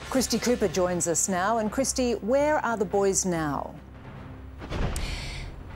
Christie Cooper joins us now. And Christie, where are the boys now?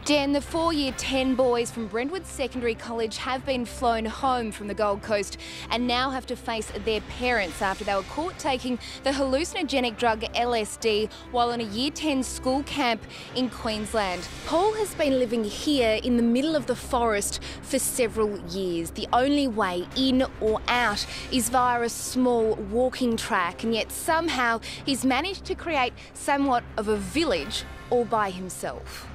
Jen, the 4-year 10 boys from Brentwood Secondary College have been flown home from the Gold Coast and now have to face their parents after they were caught taking the hallucinogenic drug LSD while on a Year 10 school camp in Queensland. Paul has been living here in the middle of the forest for several years. The only way in or out is via a small walking track, and yet somehow he's managed to create somewhat of a village all by himself.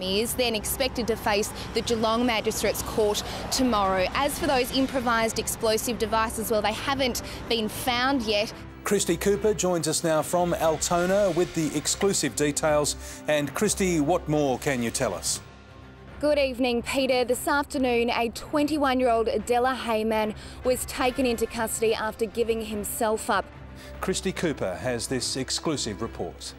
He is then expected to face the Geelong Magistrates Court tomorrow. As for those improvised explosive devices, well, they haven't been found yet. Christie Cooper joins us now from Altona with the exclusive details. And Christie, what more can you tell us? Good evening, Peter. This afternoon, a 21-year-old Adela Heyman was taken into custody after giving himself up. Christie Cooper has this exclusive report.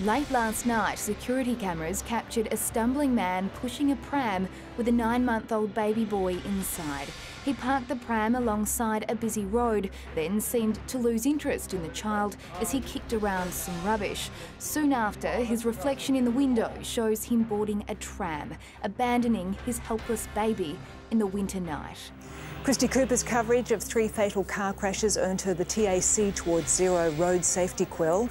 Late last night, security cameras captured a stumbling man pushing a pram with a 9-month-old baby boy inside. He parked the pram alongside a busy road, then seemed to lose interest in the child as he kicked around some rubbish. Soon after, his reflection in the window shows him boarding a tram, abandoning his helpless baby in the winter night. Christie Cooper's coverage of 3 fatal car crashes earned her the TAC Towards Zero Road Safety Quill.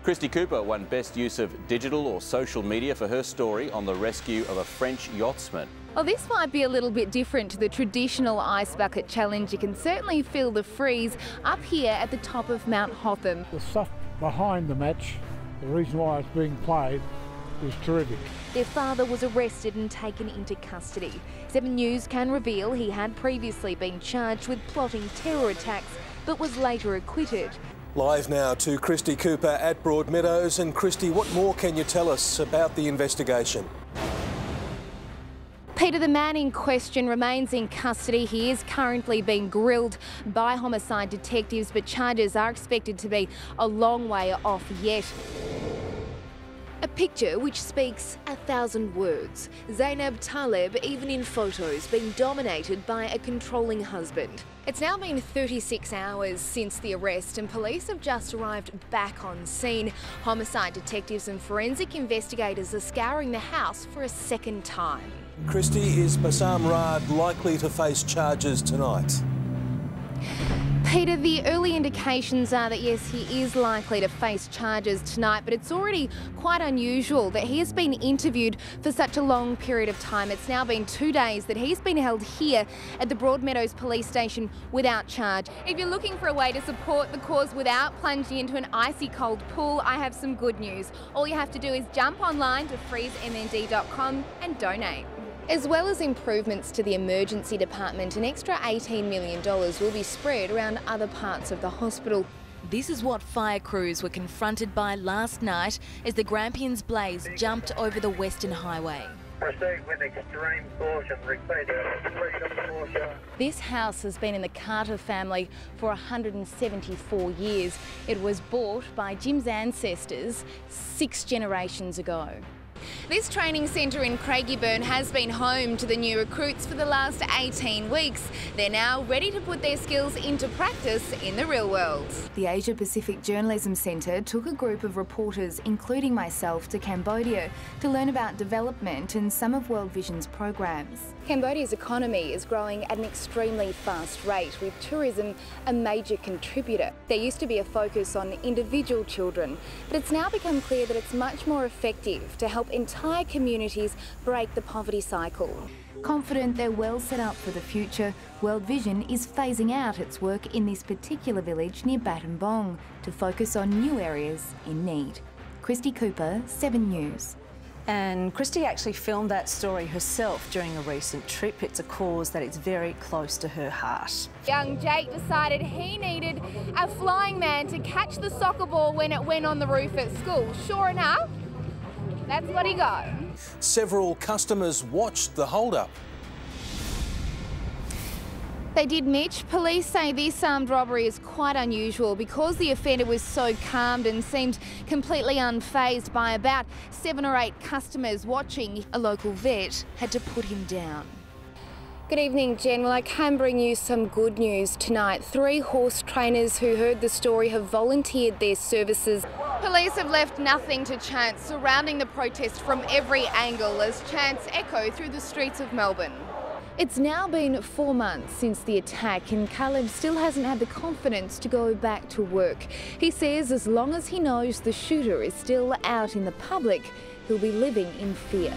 Christie Cooper won Best Use of Digital or Social Media for her story on the rescue of a French yachtsman. Well, this might be a little bit different to the traditional ice bucket challenge. You can certainly feel the freeze up here at the top of Mount Hotham. The stuff behind the match, the reason why it's being played, is terrific. Their father was arrested and taken into custody. 7 News can reveal he had previously been charged with plotting terror attacks, but was later acquitted. Live now to Christie Cooper at Broadmeadows. And Christie, what more can you tell us about the investigation? Peter, the man in question remains in custody. He is currently being grilled by homicide detectives, but charges are expected to be a long way off yet. A picture which speaks 1,000 words. Zainab Taleb, even in photos, being dominated by a controlling husband. It's now been 36 hours since the arrest and police have just arrived back on scene. Homicide detectives and forensic investigators are scouring the house for a second time. Christie, is Bassam Raad likely to face charges tonight? Peter, the early indications are that yes, he is likely to face charges tonight, but it's already quite unusual that he has been interviewed for such a long period of time. It's now been 2 days that he's been held here at the Broadmeadows police station without charge. If you're looking for a way to support the cause without plunging into an icy cold pool, I have some good news. All you have to do is jump online to freezemnd.com and donate. As well as improvements to the emergency department, an extra $18 million will be spread around other parts of the hospital. This is what fire crews were confronted by last night as the Grampians blaze jumped over the Western Highway. Proceed with extreme caution. Repeat, extreme caution. This house has been in the Carter family for 174 years. It was bought by Jim's ancestors 6 generations ago. This training centre in Craigieburn has been home to the new recruits for the last 18 weeks. They're now ready to put their skills into practice in the real world. The Asia Pacific Journalism Centre took a group of reporters, including myself, to Cambodia to learn about development and some of World Vision's programs. Cambodia's economy is growing at an extremely fast rate, with tourism a major contributor. There used to be a focus on individual children, but it's now become clear that it's much more effective to help entire communities break the poverty cycle. Confident they're well set up for the future, World Vision is phasing out its work in this particular village near Battambang to focus on new areas in need. Christie Cooper, 7 News. And Christie actually filmed that story herself during a recent trip. It's a cause that is very close to her heart. Young Jake decided he needed a flying man to catch the soccer ball when it went on the roof at school. Sure enough, that's what he got. Several customers watched the hold-up. They did, Mitch. Police say this armed robbery is quite unusual because the offender was so calmed and seemed completely unfazed by about 7 or 8 customers watching. A local vet had to put him down. Good evening, Jen. Well, I can bring you some good news tonight. 3 horse trainers who heard the story have volunteered their services. Police have left nothing to chance, surrounding the protest from every angle as chants echo through the streets of Melbourne. It's now been 4 months since the attack and Caleb still hasn't had the confidence to go back to work. He says as long as he knows the shooter is still out in the public, he'll be living in fear.